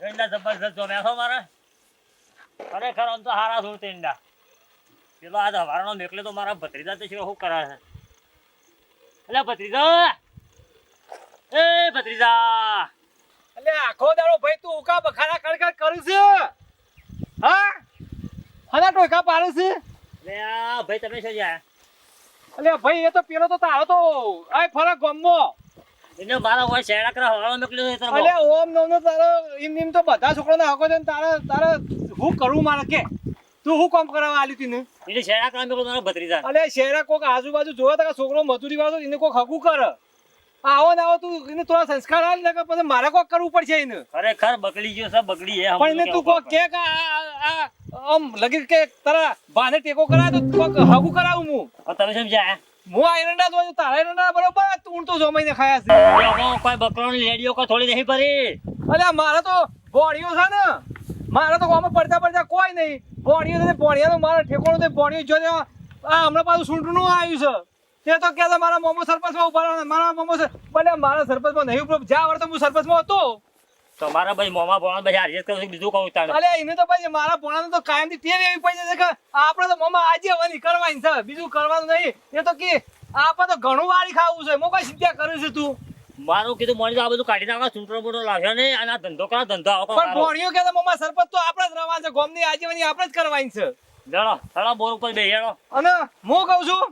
ઈંડા જબરજસ્ત જોમ્યા છો મારે ખરેખર આમ તો હારા છું ઈંડા પેલો આ હવારનો મેકલે તો મારા ભત્રીજા તો શું કરે છે એટલે ભત્રીજા એ ભત્રીજા એટલે આખો દાડો ભાઈ તું ઉકા બખાડા કડકડ કરું છે હા હના ટોકા પાડે છે એટલે આ ભાઈ તમે શું જાય એટલે ભાઈ એ તો પેલો તો તારો તો આ ફરક ગમો એને મારા હોય શેડા કરા હવારનો મેકલે તો એટલે ઓમ નો તારો એમ તો બધા છોકરાને હકો છે તારે હું કરું મારે કે તું હું કામ કરાવવા આલી તીને એને શેડા કરા મેકલો મારા ભત્રીજા અલે શેરા કોક આજુબાજુ જોવા તો છોકરો મજૂરી વાળો એને કોક હકું કર આવો ને આવો તું એને થોડા સંસ્કાર આલ ને પછી મારે કોક કરવું પડશે એને ખરેખર બગડી ગયો છે બગડી હે પણ એને તું કોક કે આમ લગી કે તારા બાને ટેકો કરાય તો કોક હકું કરાવું હું તમે સમજ્યા હું આ એરંડા જોયું તારા એરંડા બરોબર તું તો જમાઈને ખાયા છે કોઈ બકરોની લેડીઓ કોઈ થોડી નહીં ભરી અલ્યા મારે તો બોણીઓ છે ને મારે તો આમાં પડતા કોઈ નહીં બોણીઓ છે બોણિયાનો મારા ઠેકોણો છે બોણીઓ જો આ હમણાં પાછું સૂંટનું આવ્યું છે તે તો કે મારા મોમો સરપંચમાં ઉભા રહો મારા મોમો ભલે મારા સરપંચમાં નહીં ઉભો જ્યાં વળતો હું સરપંચમાં હતો તમારા ભાઈ મોમા ભોણા ભાઈ હારી કરું બીજું કહું તારે અલ્યા એને તો ભાઈ મારા ભોણાને તો કાયમથી ટેવ એવી પડી છે કે આપણે તો મોમા આજે હવાની કરવાની છે બીજું કરવાનું નહીં એ તો કે આપણે તો ઘણું વાળી ખાવું છે મો કઈ ચિંતા કરે છે તું મારું કીધું મોડી આ બધું કાઢી નાખો ચૂંટણો બોટો લાવ્યો ને અને આ ધંધો કરો ધંધો આવો પણ ભોણિયો કે મોમા સરપંચ તો આપણે જ રહેવાનું છે ગોમની આજીવની આપણે જ કરવાની છે જડો થોડા બોર ઉપર બેહેડો અને હું કહું છું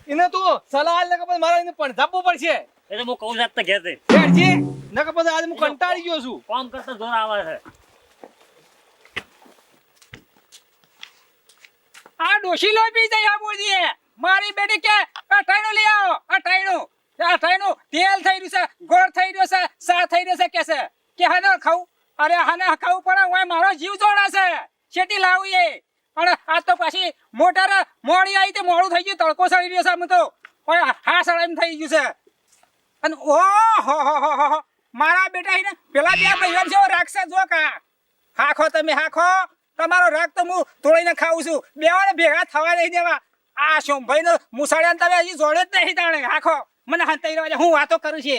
એને તું સલાહ આલ ને કે પછી મારે એને પણ ધાપવું પડશે એટલે હું કહું જાત ઘેર છે હેડજી ન કે પછી આજે હું કંટાળી ગયો છું કામ કરતા જોર આવે છે આ ડોશી લો પી જાય આ બોલીએ મારી બેટી કે અઠાઈનું લઈ આવો અઠાઈનું તેલ થઈ રહ્યું છે ગોળ થઈ રહ્યો છે સા થઈ રહ્યો છે કે હાને ખાવું અરે હાને ખાવું પડે ઓય મારો જીવ જોડા છે શેટી લાવું એ અને આ તો પાછી મોટર મોડી આવી તે મોડું થઈ ગયું તડકો સળી રહ્યો છે આમ તો ઓય હા સળાઈ થઈ ગયું છે અને ઓ હો મારા બેટા ને પેલા બે ભાઈઓ છે રાખશે જો કા હાખો તમે હાખો તમારો રાગ તો હું તોડીને ખાઉં છું બેવાને ભેગા થવા નહીં દેવા આ શોમભાઈ નો મુસાળ્યા તમે હજી જોડે જ નહીં તાણે હાખો મને હંતાઈ રહ્યો હું વાતો કરું છે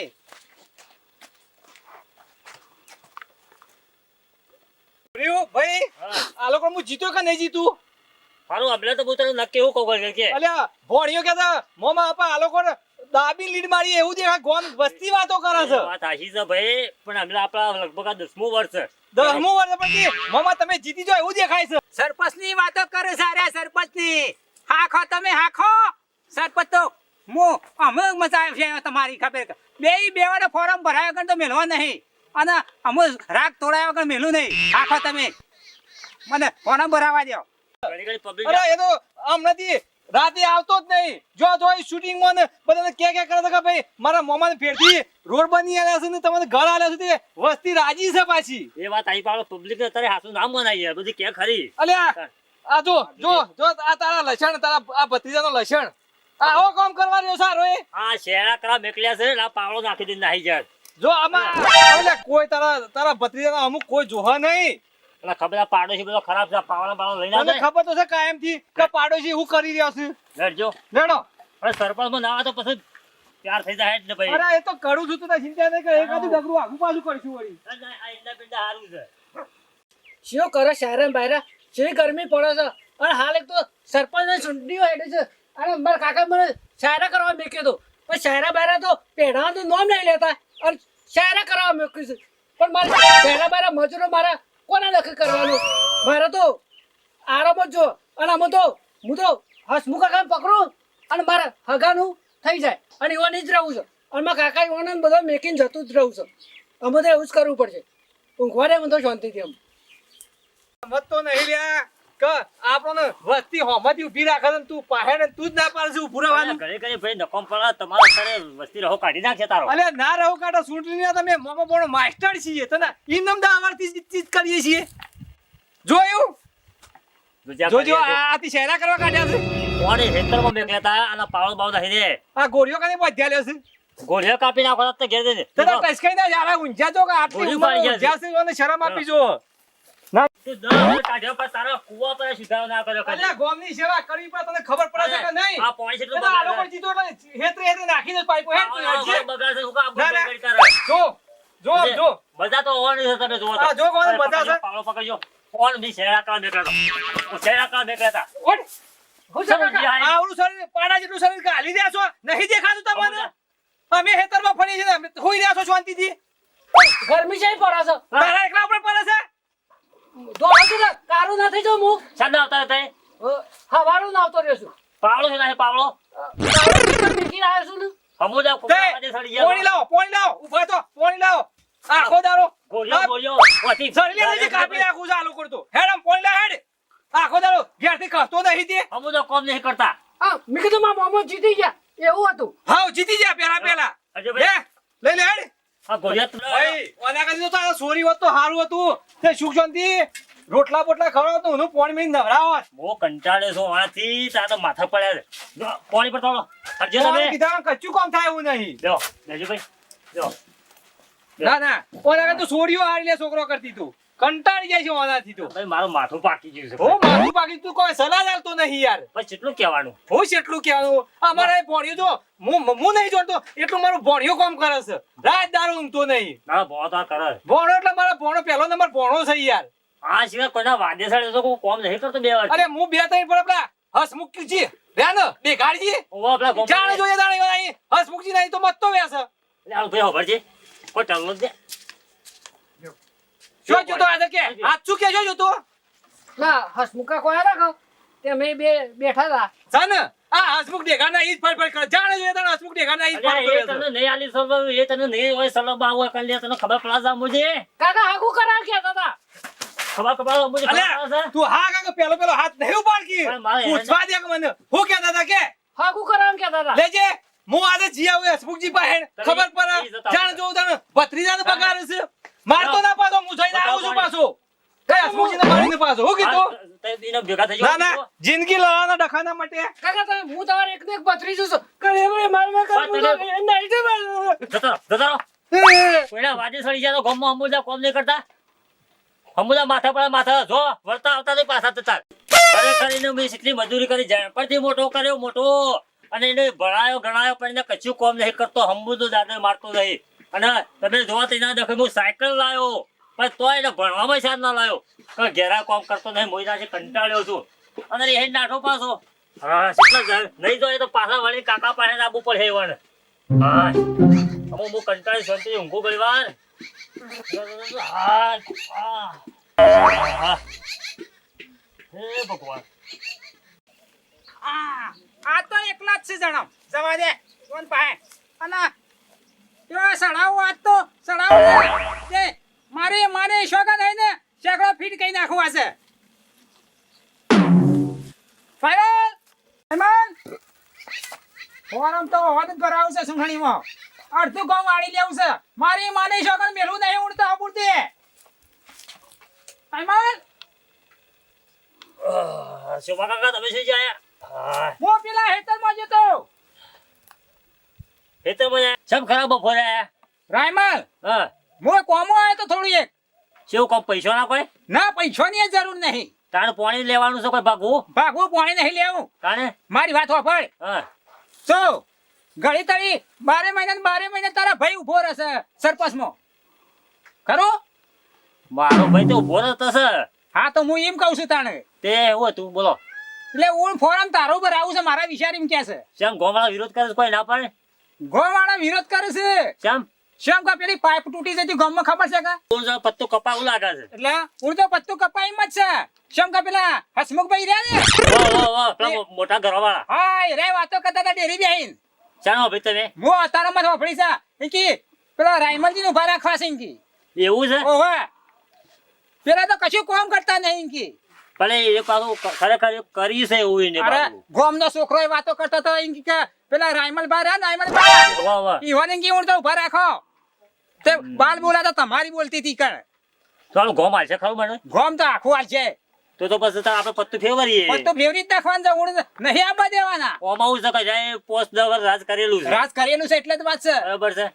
ભાઈ આ લોકો હું જીત્યો કે નહીં જીતું મારું અબલે તો પૂછે નક્કી એવું કહું કે અલ્યા ભોણિયો કે મોમાં આપા આ લોકો દાબી લીડ મારી એવું દેખા ગોમ વસ્તી વાતો કરે છે વાત આશી છે ભાઈ પણ અબલે આપણા લગભગ 10મું વર્ષ 10મું વર્ષ પછી મોમાં તમે જીતી જો એવું દેખાય છે સરપંચ ની વાતો કરે છે અરે સરપંચ ની હાખો તમે હાખો સરપંચ તો હું અમે મજા આવે તમારી ખબર બેવાને ફોરમ ભરાયો વગર તો મેળવા નહીં અને અમે રાગ તોડાયા વગર મેલું નહીં હાખો તમે મને ફોરમ ભરાવા દો અરે એ તો હમણાંથી રાતે આવતો જ નહીં જો શૂટિંગ માં બધાને કે કરે છે કે ભાઈ મારા મોમાને ફેરથી રોડ બની આવ્યા છે ને તમને ઘર આવ્યા છે તે વસ્તી રાજી છે પાછી એ વાત આઈ પાડો પબ્લિક અત્યારે હાસું નામ બનાવી બધી કે ખરી અલ્યા આ જો આ તારા લસણ તારા આ ભત્રીજાનો લસણ આવો કામ કરવા રહ્યો સારો એ આ શેરા કરા મેકલ્યા છે આ પાવડો નાખી દઈને નાહી જાય જો આમાં કોઈ તારા ભત્રીજાનો અમુક કોઈ જોવા નહીં એટલે ખબર આ પાડોશી બધો ખરાબ છે પાવડા પાવડા લઈને તને ખબર તો છે કાયમથી કે પાડોશી હું કરી રહ્યા છે લેડજો લેડો અરે સરપંચ માં ના તો પછી ત્યાર થઈ જાય એટલે ભાઈ અરે એ તો કરું છું તો ચિંતા નહીં કરે એકાદું ડગરું આગું પાછું કરશું વળી આ ઈંડા પિંડા હારું છે શું કરો શાયરા બાયરા શી ગરમી પડે છે અને હાલ એક તો સરપંચ ચૂંટણીઓ હેડે છે અને મારા કાકા મને શાયરા કરવા મૂક્યો હતો પણ શાયરા બાયરા તો પેઢાનું નામ નહીં લેતા અને શાયરા કરવા મૂક્યું છે પણ મારે શાયરા બાયરા મજૂરો મારા કોને નક્કી કરવાનું મારે તો આરામ જ જો અને આમાં તો હું તો હસમુખ કાકા પકડું અને મારા હગાનું થઈ જાય અને એવાની જ રહું છું અને મારા કાકા એવાને બધા મેકીને જતું જ રહું છું અમે તો એવું જ કરવું પડશે ઊંઘવા દે મને તો શાંતિથી એમ મત તો નહીં લ્યા કે આપણને વસ્તી હોમાંથી ઊભી રાખે છે તું પાહેડ તું જ ના પાડે છે ઊભું રહેવાનું ઘરે ઘરે ભાઈ નકોમ પડે તમારો અત્યારે વસ્તી રહો કાઢી નાખે તારો અલે ના રહો કાઢો ચૂંટણી તમે મોમો બોણો માસ્ટર છીએ તને ઇનામ દાવારથી ચીજ કરીએ છીએ જોયું જોજો આથી શહેરા કરવા કાઢ્યા છે કોણે હેતરમાં મેકલેતા અને પાવડો બાવડા હે દે આ ગોળીઓ કને બધ્યા લ્યો છે ગોળીઓ કાપી નાખો તો ઘેર દે તને ટસકાઈ ના યાર ઊંઝા જો કે આટલી ઊંઝા છે અને શરમ આપી જો ના તું દસ કાઢ્યો પર તારા કુવા પર સુધારો ના કર્યો અલ્યા ગોમની સેવા કરવી પર તને ખબર પડે છે કે નહીં આ પાણી કેટલું આ લોકો જીતો એટલે હેતરે નાખીને પાઇપો હેત બગાડે હું કા બગાડ કરી તારા જો મજા તો હોવાની છે તમે જુઓ તો. આ જો કોને મજા છે? પાવડો પકડજો. કોણ બી શેરા કરવા નીકળ્યો હતો. હું શેરા કરવા નીકળ્યા હતા. ઓટ હું છે કાકા? આવડું શરીર પાડા જેટલું શરીર ગાલી દે છો નહીં દેખાતું તમને અમે હેતરમાં ફરી છે અમે હોઈ રહ્યા છો શાંતિથી ગરમી છે પડે છે તારા એકલા ઉપર પડે છે દોડો છું ને, કારું ના થઈ જાઉં હું શાના આવતા હતા એ? હવારું ના આવતો રહ્યો છું પાવડો છે ના એ પાવડો? મેકીને આવ્યો છું ને સમુદ્ર તે, કુકડામાંથી સડી ગયા. પોણી લાવો ઉભા તો પોણી લાવો આખો દારો ગોળીઓ, ગોળીઓ. ઓથી. શરીર લઈને કાપી નાખું છે આલુ કરતો હેડમ પોણી લા હેડ આખો દારો ઘેરથી કહતો નહીં તે સમુદ્ર કોમ નહીં કરતા. હા મેં કીધું મારા મોમો જીતી ગયા એવું હતું હાવ જીતી જા પેલા અજયભાઈ, લે લઈ લે હેડ આ ગોળીઓ તો- ભાઈ ઓના કાજી તો તારા સોરી હોત તો સારું હતું તે સુખ શાંતિ રોટલા બોટલા ખવડાવ તો હું પોણી મેં નવરાવત બહુ કંટાળ્યો છું આનાથી. તારા તો માથા પડ્યા છે. જો, પાણી પર થોડો હટજો તમે. કીધા કચ્ચું કામ થાય એવું નહીં લ્યો, લેજો ભાઈ. લ્યો. ના ના ઓના કાજી તો સોરીઓ હારી લે છોકરો કરતી તું કંટાળી જાય છે ઓનાથી તો ભાઈ મારું માથું પાકી ગયું છે. હું માથું પાકી તું કોઈ સલાહ ચાલતો નહીં યાર પછી કેટલું કહેવાનું? હું એટલું કહેવાનું અમારે ભણ્યું તો હું નહીં જોડતો એટલું મારું ભણ્યું કામ કરે છે રાત દારૂ ઊંઘતો નહીં ના ભણો તો આ કરે. ભણો એટલે મારા ભણો પહેલો નંબર ભણો છે યાર આ સિવાય કોઈના વાદ્ય સાડે તો કોઈ કોમ નહીં કરતો બે વાર. અરે હું બે ત્રણ પર પેલા હસમુખજી રહ્યા ને બે ગાડીજી ઓવા પેલા ગોમડે- જાણે જોઈએ જાણે અહીં હસમુખજી નહીં તો મત તો વેસ લે, હાલો ભાઈ હોભળજે. કોઈ ટલ્લો જ દે. શું જોતો આજે કે આજ શું કે જોતો ના હસમુખા કોઈ રાખો તે અમે બે બેઠા હતા જાને આ હસમુખ ડેગાના ઈ જ ફડ કરે જાણે જોઈએ તાણે હસમુખ ડેગાના ઈ જ અલ્યા, ફડ એ તને કરે નહીં આલી સલાહ, એ તને નહીં હોય સલાહ બાવો કરી લે, તને ખબર પડે છે મુજે. કાકા હાગુ કરાવ કહેતા હતા ખબર મુજે ખબર અલ્યા પડે છે. તું હા કાકા પેલો હાથ નહીં ઉપાડકી પણ મારે પૂછવા દે કે મને હું કહેતા હતા કે હાગુ કરાવ કહેતા હતા લેજે હું આજે જી આવું હસમુખજી પાસે ખબર પડે ઈ જતા જાણ જોઉં તાણે ભત્રીજાને પગાર છે મારતો ના પાછો હું જઈને આવું છું પાછો તે હસમુખજીને મારીને પાછો હું કીધું તે એને ભેગા થઈ ના જાઓ. ના જિંદગી લડાના ડખાના માટે કાકા તમે હું તમારે એક ને એક ભત્રીજો છું કરે એમ માર માર કર પણ તમે- નહીં તો માર જતો રહો, જતો રહો. કોઈના વાદે સડી જાય તો ગામમાં અંબુજા કોમ નહીં કરતા. અંબુજા માથા પર માથા જો વળતા આવતા તો પાછા જતા. કરીને મેં એટલી મજૂરી કરી જાય પરથી મોટો કર્યો મોટો અને એને ભણાયો ગણાયો પણ એને કશું કોમ નહીં કરતો. અંબુજો દાદા મારતો નહીં. અને તમે જોવા તો ના દેખો હું સાયકલ લાવ્યો પણ તોય એને ભણવામાં સાથ ના લાવ્યો. પણ ઘેરા કોમ કરતો નહીં. મોઈનાથી કંટાળ્યો છું અને એ નાઠો પાછો. હા કેટલા નહીં જોઈએ તો પાછા વળી કાકા પાસે આબુ પડે હેવણ. હા હું કંટાળી શાંતિ ઊંઘું ગઈ વાર. હા હા. હે ભગવાન. આ તો એકલા જ છે જણમ જવા દે કોણ પાસે અને જો સડાવું આજ તો સડાવું દે મારે શોખા થાય ને શેકડો ફીટ કઈ નાખવા છે ફાઈનલ હેમન ફોરમ તો હોદ કરાવું છે સુખણીમાં અડધું ગામ વાળી લેવું છે મારી માને શોખન મેલું નહીં ઉડતા પૂરતી હેમન શોભા કાકા તમે શું જાય? હા હું પેલા હેતરમાં જતો ખેતરમાં સબ ખરાબ બપોરે આયા. રાયમલ હા હું કોમો આવ્યો તો થોડું એક શું કોમ પૈસો ના કોઈ? ના પૈસાની જરૂર નહીં તાણે પાણી લેવાનું છે કોઈ ભાગવું? ભાગવું પાણી નહીં લેવું તાણે મારી વાત વાપર હા તો ઘડી તળી 12 મહિના તારા ભાઈ ઉભો રહેશે સરપંચમાં ખરો મારો ભાઈ તો ઉભો રહેતો છે. હા તો હું એમ કહું છું તાણે તે એવું હતું બોલો. એટલે હું ફોરમ તારો પર આવું છે મારા વિચાર એમ કે છે શ્યામ ગોમાળા વિરોધ કરે છે કોઈ ના પાડે? ગોવાળા વિરોધ કરે છે શ્યામ શેમ કા પેલી પાઇપ તૂટી જતી ગામમાં ખબર છે કા તું જો પત્તું કપાવું લાગે છે. એટલે હું તો પત્તું કપાઈ જ છે શેમ કા પેલા હસમુખભાઈ રહ્યા ને વાહ વાહ પેલા મોટા ઘરવાળા. હા એ રે વાતો કરતા હતા ડેરી બેહીન ચાલો ભાઈ તમે હું અતારામાં વાપરી છે ઇંકી પેલા રાયમલજી નું ઉભા રાખવા છે ઇંકી એવું છે? ઓહો પેલા તો કશું કામ કરતા નહીં ઇંકી ભલે એ પાછું ખરેખર એ કરી છે એવું એને અરે પાછું. ગોમનો છોકરો એ વાતો કરતો હતો ઇંકી કે પેલા રાયમલ બા રહ્યા રાયમલ બા વાહ વાહ ઈવન ઇંકી હું તો ઉભા રાખો તે બાલ બોલાતા તમારી બોલતી હતી કણ ચાલો ગોમ હાલશે ખરું મને? ગોમ તો આખું હાલ છે તો પછી તાર આપણે પત્તું ફેરવીએ. પણ તો ફેવરી જ નાખવાનું છે હું નહીં આબા દેવાના ઓમાં આવું છે કે જાય પોસ્ટ દવર રાજ કરેલું છે. રાજ કરેલું છે એટલે જ વાત છે બરાબર છે.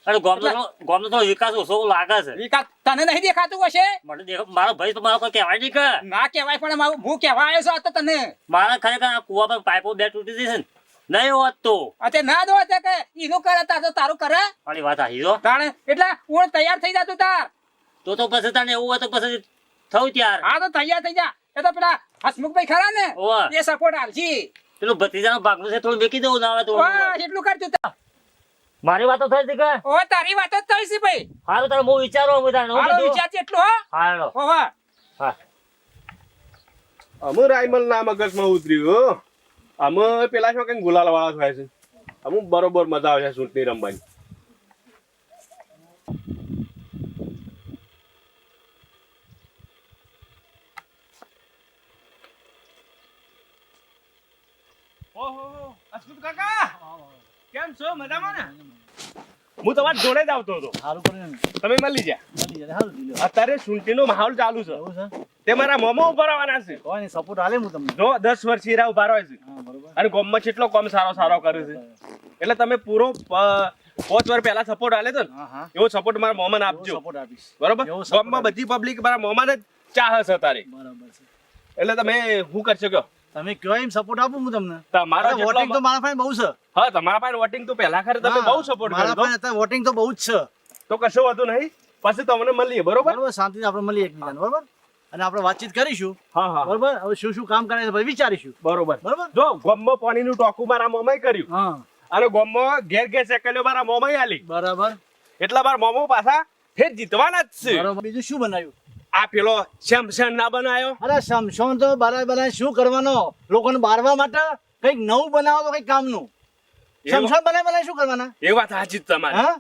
અને ગામનો તો વિકાસ ઓછો લાગે છે. વિકાસ તને નહીં દેખાતું હશે મને મારો ભાઈ તો મારો કોઈ કહેવાય નહીં કે ના કહેવાય પણ હું કહેવા આવ્યો છું આ તો તને મારા ખરેખર આ કુવા પર પાઇપો બે તૂટી જશે ને નહીં હોત તો અતે ના દો તે કે ઈનું કરે તા તો તારું કરે મારી વાત આવી જો તાણે એટલે હું તૈયાર થઈ જા તું તાર તો પછી તને એવું હોય તો પછી થયું ત્યાર હા તો તૈયાર થઈ જા એ તો પેલા હસમુખભાઈ ખરા ને ઓવા. એ સપોર્ટ આલજી પેલું ભત્રીજાનો ભાગનું છે થોડું મેકી દઉં ના આવે તો વાહ એટલું કરતું તા મારી વાતો થઈ છે કે ઓ તારી વાત જ થઈ છે ભાઈ હારું તારે હું વિચારો હું તારે હાલો વિચાર છે એટલું હો હાલો ઓ વાહ હા અમે રાયમલ ના મગજમાં ઉતર્યું અમે પેલા શું કઈ ગુલાલ વાળા થાય છે અમુ બરોબર મજા આવે છે ચૂંટણી રમવાની ઓહો અસ્કુત કાકા કેમ છો મજામાં ને હું તમારી જોડે જ આવતો હતો સારું કર્યું તમે મળી જા ને સારું દીધું અત્યારે ચૂંટણીનો માહોલ ચાલુ છે એવું છે તે મારા મોમો ઉભા રહેવાના છે કોઈ નહીં સપોર્ટ આલે હું તમને જો 10 વર્ષ હીરા ઉભા રહે છે હા બરોબર અને ગામમાં કેટલો કામ સારો કરે છે એટલે તમે પૂરો 5 વર્ષ પહેલા સપોર્ટ આલે તો ને હા હા એવો સપોર્ટ મારા મોમાને આપજો સપોર્ટ આપીશ બરોબર એવો support ગામમાં બધી પબ્લિક મારા મોમાને જ ચાહે છે તારે બરાબર છે એટલે તમે શું કરશો કયો તમે કયો એમ સપોર્ટ આપું હું તમને તમારો વોટિંગ તો જેટલો મારા પાસે બહુ છે હા તમારા પાસે વોટિંગ તો પહેલા ખરે તમે બહુ સપોર્ટ મારા કર્યો પાસે અત્યારે વોટિંગ તો બહુ જ છે તો કશું હતું નહીં પછી તમને મળીએ બરોબર બરોબર શાંતિથી આપણે મળીએ એકબીજાને બરોબર અને આપણે વાતચીત કરીશું હા હા બરોબર હવે શું કામ કરે છે પછી વિચારીશું બરોબર બરોબર જો ગોમમાં પાણીનું ટોકું મારા મોમાએ કર્યું હા અને ગોમમાં ઘેર ઘેર સેકન્ડો મારા મોમાએ આલી બરાબર એટલા મારા મોમો પાછા ફેર જીતવાના જ છે બરોબર બીજું શું બનાવ્યું આ પેલો શમશાન ના બનાયો અરે સમસોન તો બનાય શું કરવાનો લોકોને બારવા માટે કંઈક નવું બનાવો તો કંઈક કામનું સમસાન બનાય શું કરવાના એ વાત સાચી જ તમારી હા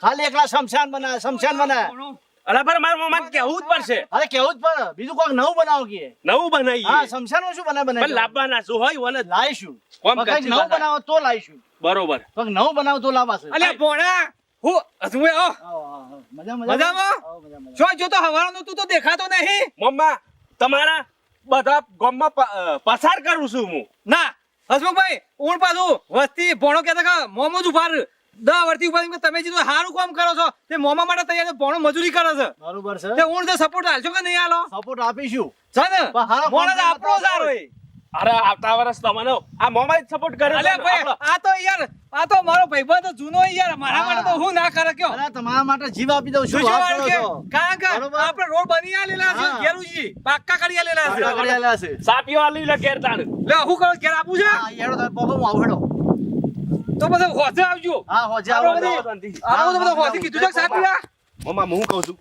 ખાલી એકલા સમસાન બનાય અલા પર મારા મોમાને કહેવું જ પડશે અરે કેવું જ પડે બીજું કોઈક નવું બનાવો કે નવું હા બનાવીએ સમસાનમાં શું પણ બનાય લાવવાના શું હોય વને લાવીશું કોમ પણ કંઈક કરતી નવું વાત. બનાવો તો લાવીશું બરોબર કંઈક નવું બનાવો તો લાવાશે અલ્યા ભોણા હું હસમુએ ઓ મજામાં મજામાં? શું જો તો હવારનું તું તો દેખાતો નહીં મમ્મા તમારા બધા ગામમાં પસાર કરું છું હું ના હસમુખભાઈ ઊણ પાછું વસ્તી ભોણો કહેતા કે મોમો જ ઉભા 10 વર્ષથી ઉભા રહીને તમે જે સારું કામ કરો છો તે મોમા માટે તૈયાર ભોણો મજૂરી કરે છે બરોબર તે છે ઊણ તો સપોર્ટ હાલશો કે નહીં હાલો સપોર્ટ આપીશું છે ને પણ હારો મોણો તો કામ આપણો કરતા સારો હોય. એ. અરે આવતા વર્ષ તમને આ મોમાએ સપોર્ટ કર્યો અલ્યા છે ને, ભાઈ આપણો. આ તો યાર આ તો મારો ભાઈબંધ તો જૂનો યાર મારા માટે તો હું ના કરે કયો અરે તમારા માટે જીવ આપી દઉં શું શું વાત વાત કરો કે છો કારણ કે બરોબર. આપણે રોડ બની આલેલા છે હા. ઘેરુજી પાક્કા કરી આલેલા છે પાક્કા કરી આલેલા છે. સાપીઓ આલી લે ઘેર તાણ લે હું કરો ઘેર આપું છે હા યાર તમે પોગો હું આવું હેડો તો બધું હોજે આવજો હા હોજે આપણે આવો બધી- હા, આપણે તો બધું હા, હોજે કીધું છે કે સાપીયા મમ્મા હું કહું છું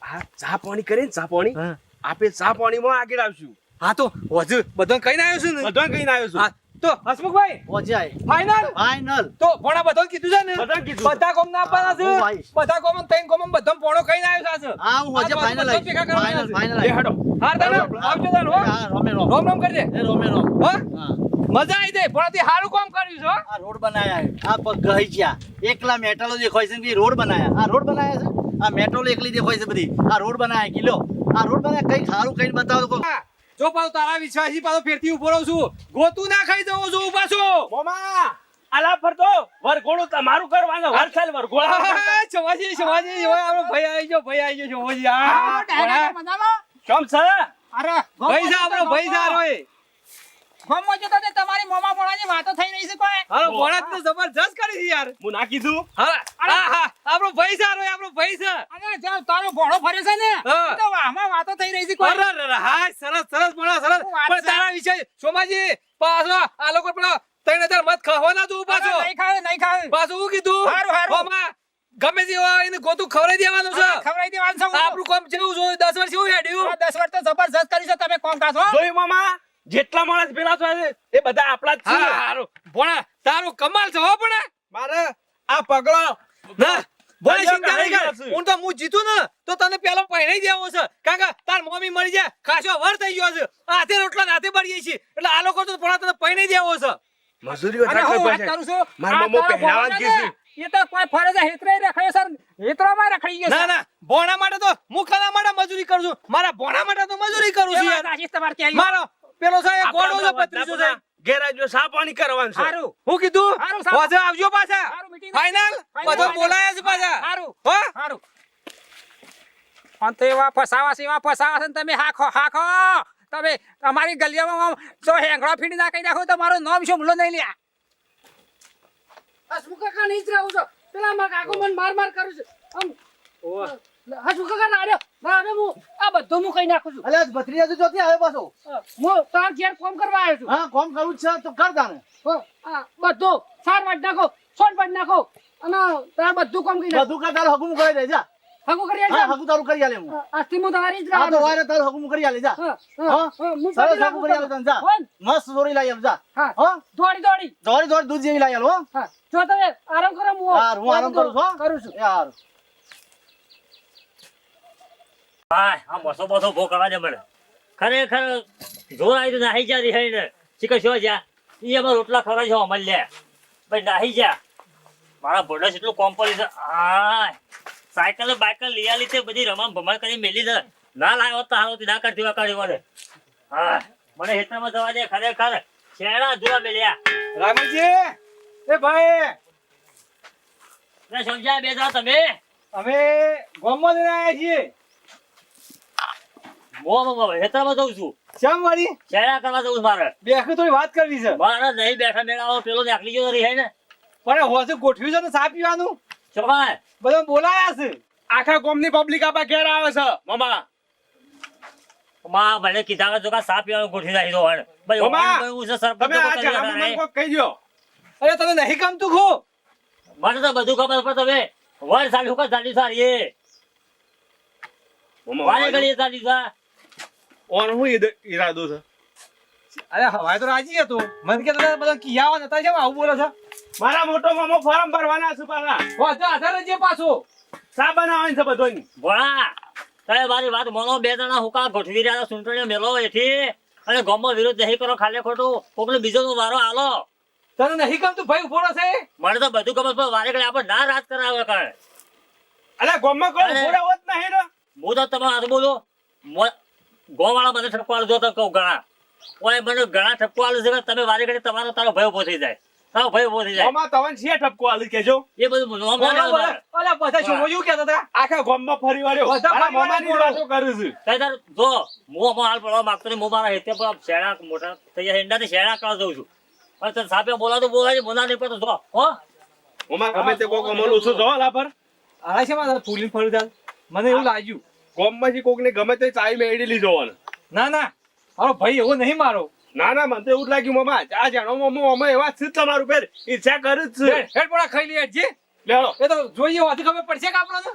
હા ચા પાણી કરે ને ચા પાણી હા. આપે ચા પાણીમાં આગળ આવશું હા તો હોજે બધાને કહીને આવ્યો છું ને બધા કહીને આવ્યો છું હા તો હસમુખભાઈ હોજે આય ફાઈનલ ફાઇનલ તો ભણા બધા કીધું છે ને બધાને કીધું. બધા કોમ ના આપવાના છે હું આવીશ. બધા કોમ ત્રણ કોમ બધા પોણો કહીને આવ્યો છે હા હું હોજે આ ફાઇનલ બધા ભેગા કરવાના છે. ફાઇનલ લે હેડો હાર તાને આવજો તાને હો હા રોમે રોમ રોમ રોમ કરી દે એ રોમે રોમ હો હા મજા આવી જાય પણ તે સારું કામ કર્યું છે હો. આ રોડ બનાયા આ પગ ગઈ ગયા એકલા મેટલો દેખાય છે કે રોડ બનાયા આ રોડ બનાયા છે આ મેટલો એકલી દેખાય છે બધી આ રોડ બનાયા કિલો આ રોડ બનાયા કઈ સારું કઈ બતાવો તો હા, જો પાછો તારા વિશ્વાસી પાછો ફેરથી ઉભો રહું છું ગોતું ના ખાઈ જવું છું પાછો મોમા આલા ફરતો વરઘોડું તમારું કરવાનું હરસાલ વરઘોડા શિવાજી શિવાજી ઓય આપણો ભાઈ આવી ગયો શિવાજી હા કેમ છે અરે ભાઈ છે આપણો ભાઈ છે આરો એ ગમો જો તો તમારી મોમા મોણાની વાતો થઈ રહી છે કોઈ હાલો બોળા તો જબરજસ્ત કરી છે યાર હું ના કીધું હા હા આપણો ભાઈ છે આરો એ આપણો ભાઈ છે અને જો તારો ભોળો ફરે છે ને હા. તો આમાં વાતો થઈ રહી છે કોઈ અરે અરે, અરે હા સરસ સરસ બોલા સરસ શું વાત પણ છે? તારા વિશે સોમાજી પાછો આ લોકો પેલો 3000 મત ખાવાના તું પાછો નહીં ખાવે નહીં ખાવે પાછું શું કીધું હારું, હારું. ઓમાં ગમે તે હોય એને ગોતું ખવડાવી દેવાનું છે ખવડાવી દેવાનું છે હું તો. આપણું કામ જેવું જોયું 10 વર્ષ એવું હેડ્યું 10 વર્ષ તો જબરજસ્ત કરી છે તમે કોમ કાઢો જોઈ મામા જેટલા માણસ પેલા છે એ બધા આપણા જ હા છે હારું ભોણા તારું કમાલ છે હો ભોણા મારે આ પગલો ના બોલે ભાઈઓ ચિંતા નહીં કહાઈ કર ગયા છે. હું તો હું જીતું ને તો તને પેલો પહેરાઈ દેવો છે કારણ કે તાર મમ્મી મરી જાય ખાસો વર થઈ ગયો છે હાથે રોટલા ને હાથે બળીએ છીએ એટલે આ લોકો તો ભોણા તને પહેરાઈ દેવો છે મજૂરી અને હું વાત કરું છું મારા આ મમ્મો તારો પહેરાવા ભોળો જ છે ગઈ ને, એ તો કોઈ ફરજ હેતરે રખાયો સર હેતરોમાં રખાઈ ગયો ના ના ભોણા માટે તો હું ખાના માટે મજૂરી કરું છું મારા ભોણા માટે તો મજૂરી કરું છું યાર આશીષ તમારે ક્યાં મારો પેલો છે એ ગોળો છે 35 છે ગેરાજો સા પાણી કરવાનું છે સારું હું કીધું હારું, સારું. હોજે આવજો પાછા સારું, meeting. Final Final. બધો બોલાયા છે પાછા સારું હો સારું પણ તો એવા ફસાવા છે ને તમે હાખો હાખો તમે તમારી ગલીઓમાં જો હેંગળો ફીડી ના કહી નાખો તો મારું નામ શું ભૂલો નહીં લ્યા હસમુખ કાકા નહીં જ રહું છું પેલા મારા કાકો મને માર કરું છે આમ હસમુખ કાકા ના હું આ બધું હું કઈ નાખું છું અલ્યા ભત્રીજા તું ચોથી આવ્યો પાછો હું તાર ઘેર કોમ કરવા આવ્યો છું હા કોમ કરવું જ છે તો કર તાને આ બધું સાર વાટ નાખો સોન વાટ નાખો અને તાર બધું કોમ કરી નાખો બધું કર તારું હગું કરી દે જા હગું કરી હા આલજો હગું તારું કરી આલે હું આજથી હું તમારી જ હા તો રહું વારે તારું હગું કરી આલે જા હું સરસ હગું કરી આલે તને જા હોન? મસ્ત સોરી લાવી આવ જા હા હા દોડી દોડી દૂધ જેવી લાવી આલ હો હા જો તમે આરામ કરો હું આરામ કરું છું હો. કરું છું યાર હા આ બસો બસો ભો કરવા દે મને ખરેખર જોર આવી તો નાહી જા રિહાઈ ને શીખર શું જા ઈ અમાર રોટલા ખવડાવે છે અમલ લે ભાઈ નાહી જા મારા ભોડસ એટલું કોમ્પોલી છે આ સાયકલ બાયકલ લઈ આલી તે બધી રમણ ભમણ કરી મેલી દે ના લાવ્યો તો હારો ના કરતી વાકાડી વળે હા મને હેતરમાં જવા દે ખરેખર શેણા જોવા મેલ્યા રામજી એ ભાઈ ને સમજ્યા બે જાઓ તમે અમે ગામમાં જઈને આવ્યા છીએ હેતરમાં જઉં છું શ્યામ વાળી શેણા કરવા જવું છે મારે બેઠી થોડી વાત કરવી છે મારે નહીં બેઠા મેળાવો પેલો નીકળી ગયો રહી ને પણ હોશે ગોઠવ્યું છે ને ચા પીવાનું ચોમાય બધા બોલાયા છે આખા ગામની પબ્લિક આપા ઘેર આવે છે મામા માં ભલે કીધા જો કા સાપ પીવાનું ગોઠવી નાખી દો હણ ભાઈ મામા, ઓન કહ્યું છે સરપંચ તમે લોકો આ કરી જણાવું હતા મને ને. કોક કહી દ્યો. અરે તને નહીં ગમતું ખો મને તો બધું ખબર પણ તમે વર સાલી હુકા સાલી સારી એ મામા, વારે ઘડીએ સાલી સા ઓન હું ઈરાદો છે અરે હવાય તો રાજી હતો મને કે બધા કિયાવા નતા કેમ આવું બોલે છે મારા મોટો મામો ફોર્મ ભરવાના છે પાછા વાંધો આધાર જે પાછો સા બનાવવાની છે બધોની ભોળા તમે મારી વાત મોનો બે જણા હુકા ગોઠવી રહ્યા સુંટણીઓ મેલો એથી અને ગામમાં વિરોધ નહીં કરો ખાલી ખોટું કોકને બીજો નો વારો આલો તને નહીં ગમતું ભાઈ ઉભો છે મને તો બધું ખબર પણ વારે ઘડી આપણે ના રાજ કરાવે કર અલે ગામમાં કોઈ અરે. પૂરા હોત નહીં ને હું તો તમે હાથ બોલો ગોવાળા મને ઠપકો આલજો તો કહું ઘણા ઓય મને ઘણા ઠપકો આલે છે કે તમે વારે ઘડી તમારો તારો ભય ઉભો થઈ જાય તારો ભય ઉભો થઈ જાય મામા તવન છે ઠપકો આલી કેજો એ બધું નોમ ના લેવાનું મારે. અલા બધા છોકરીઓ કહેતા હતા આખા ગામમાં ફરી વાળ્યો બધા મારા ફરી મામાની જ વાળ્યો. વાતો કરું છું કઈ તાર જો હું આમાં હાલ પડવા માંગતો નહીં હું મારા હેતે પર શેણા મોટા થઈ જાય હેંડાથી શેણા કરવા દઉં છું પણ તને સાપે બોલાતો બોલાય મોના નહીં પડતો જો હો મામા ગમે તે કોક અમલું છું જો લા પર અરે છે મારા ફૂલી ફરી દાલ મને એવું લાગ્યું ગામમાંથી કોકને ગમે તે ચાઈ મેળી લીધો ને ના ના મારો ભાઈ એવો નહીં મારો ના ના મને તો એવું જ લાગ્યું મામા આ જાણો મામો અમે એવા જ છે તમારું પેર ઈચ્છા કરું જ છે હેડ પોડા ખાઈ લે હેડ જી લેડો એ તો જોઈએ વાથી ખબર પડશે કે આપણને